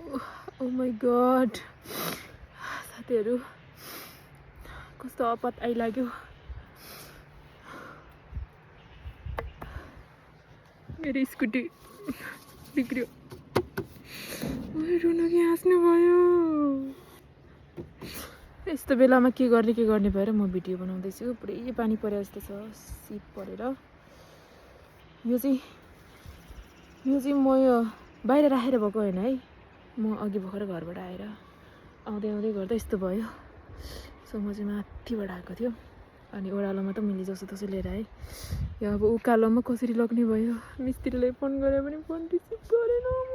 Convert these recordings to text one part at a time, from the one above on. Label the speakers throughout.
Speaker 1: oh my God साथीहरु कस्तो आपत आइलाग्यो मेरो स्कुटी बिग्रियो रुनु कि हाँस्नु भयो यस्तो बेलामा के गर्ने भएर म भिडियो बनाउँदैछु पुरै पानी परे जस्तो छ सिप परेर यो चाहिँ म बाहिर राखेर भएको हैन है म अघि भर्खर घरबाट आएर आउँदै गर्दा यस्तो भयो सो म चाहिँ माथिबाट आएको थियो अनि ओह्रालोमा त मैले जसो लिएर आएँ यो अब उकालोमा कसरी लग्ने भयो मिस्त्रीले फोन गरे पनि फोन रिसिभ गरेन म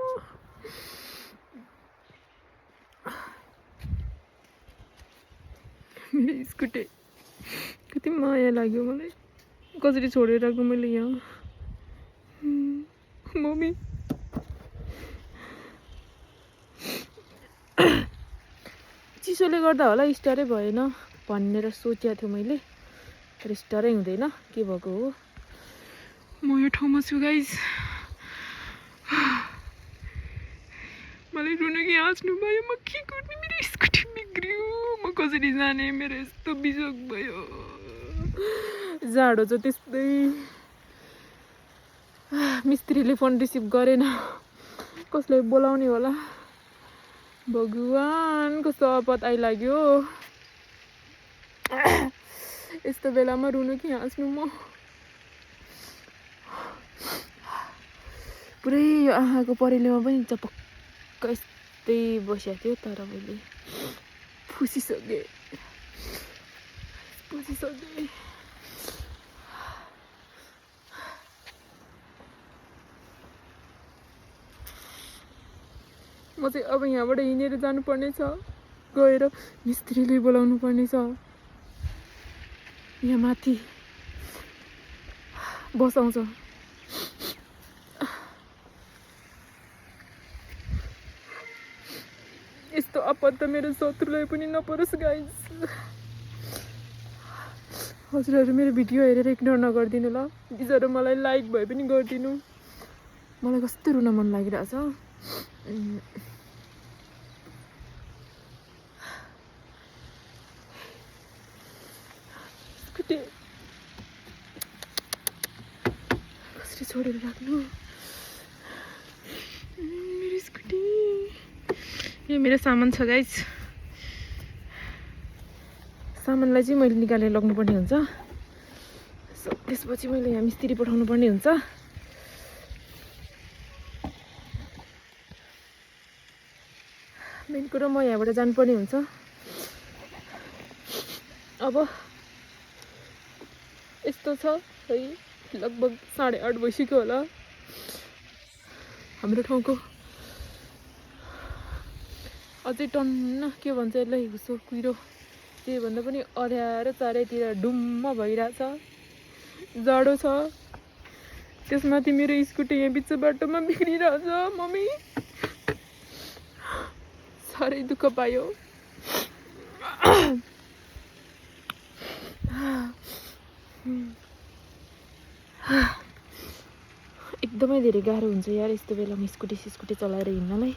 Speaker 1: मेरो स्कुटी कति माया लाग्यो मलाई कसरी छोडेर आएको मैले यहाँ मम्मी चिसोले गर्दा होला स्टारै भएन भनेर सोचेको थियो मैले तर स्टारै हुँदैन के भएको हो म यो ठाउँमा छु गाइस मलाई रुनु कि हाँस्नु भयो म के गर्ने मेरो स्कुटी बिग्रियो म कसरी जाने मेरो यस्तो बिजोग भयो जाडो छ त्यस्तै मिस्त्रीले फोन रिसिभ गरेन कसलाई बोलाउने होला भगवान कस्तो आपत आइलाग्यो यस्तो बेलामा रुनु कि हाँस्नु म पुरै यो आँखाको परेलोमा पनि चपक्क यस्तै बसेको थियो तर मैले फुसिसकेँ म चाहिँ अब यहाँबाट हिँडेर जानुपर्ने छ गएर मिस्त्रीले बोलाउनु पर्ने छ यहाँ माथि बसाउँछ यस्तो आपत त मेरो शत्रुलाई पनि नपरोस् गाइस हजुरहरू मेरो भिडियो हेरेर इग्नोर नगरिदिनु ल प्लिजहरू मलाई लाइक भए पनि गरिदिनु मलाई कस्तो रुन मन लागिरहेछ स्कुटी कसरी छोडेर राख्नु मेरो स्कुटी यो मेरो सामान छ गाइस सामानलाई चाहिँ मैले निकालेर लग्नुपर्ने हुन्छ सो त्यसपछि मैले यहाँ मिस्त्री पठाउनु पर्ने हुन्छ मेन कुरा म यहाँबाट जानुपर्ने हुन्छ अब यस्तो छ है लगभग 8:30 भइसक्यो होला हाम्रो ठाउँको अझै टन्न के भन्छ यसलाई हुसो कुहिरो त्यही भन्दा पनि अँध्यारो चारैतिर डुम्म भइरहेछ जाडो छ त्यसमाथि मेरो स्कुटी यहाँ बिच बाटोमा बिग्रिरहेछ मम्मी साह्रै दुःख पायो एकदमै धेरै गाह्रो हुन्छ यार यस्तो बेलामा स्कुटी चलाएर हिँड्नलाई